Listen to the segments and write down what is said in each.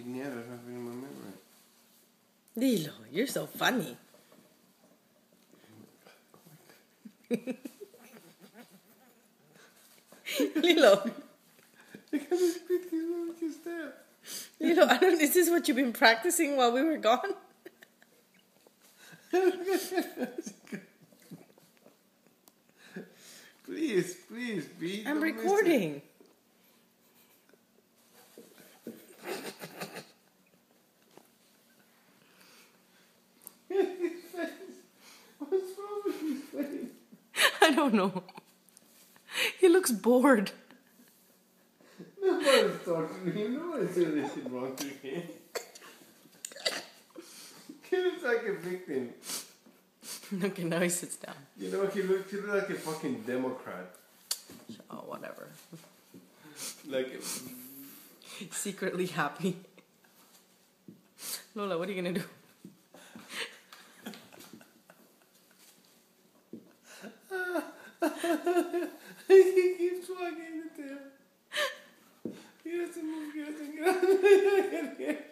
there's nothing in my memory. Lilo, you're so funny. Lilo. Lilo, is this what you've been practicing while we were gone? Please, be. I'm recording. What's wrong with his face? I don't know. He looks bored. Nobody's talking to him. Nobody's doing anything wrong to him. He looks like a victim. Okay, now he sits down. You know, he looks like a fucking Democrat. Oh, whatever. Like, Secretly happy. Lola, what are you gonna do? he keeps walking the tail. He doesn't move, he doesn't get out.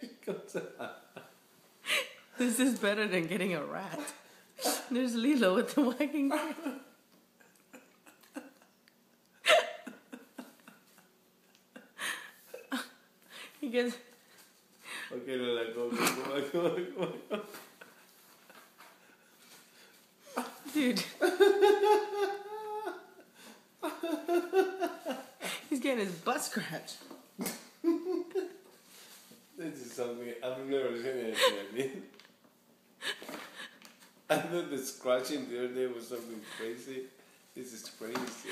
He comes out. This is better than getting a rat. There's Lilo with the wagging tail. He gets... Okay, Lola, go. Dude. He's getting his butt scratched. This is something I've never seen anything like this. I thought the scratching the other day was something crazy. This is crazy.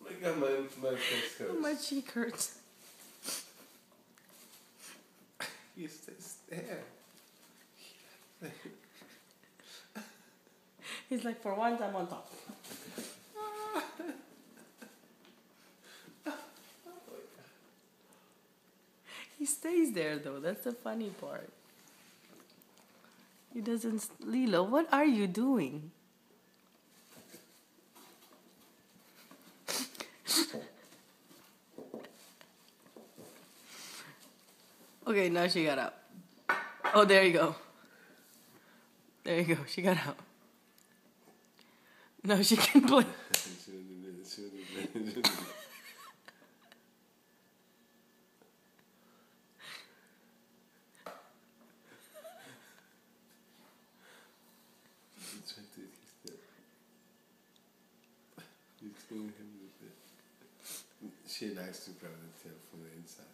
Look at my face hurts. Oh, my cheek hurts. He stays there. He's like, for once I'm on top. He stays there though, that's the funny part. He doesn't... Lilo, what are you doing? Okay, now she got out. Oh, there you go. There you go, she got out. Now she can play. She likes to grab the tail from the inside.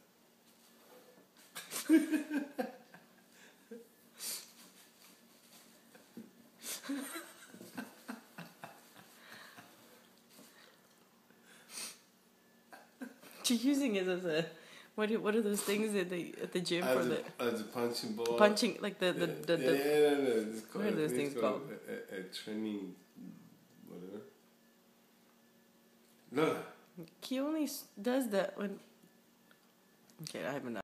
She's using it as a... What are those things at the gym for the... As a punching ball. Punching, like the No. What are those things called? A training, whatever. No. He only does that when... Okay, I have enough.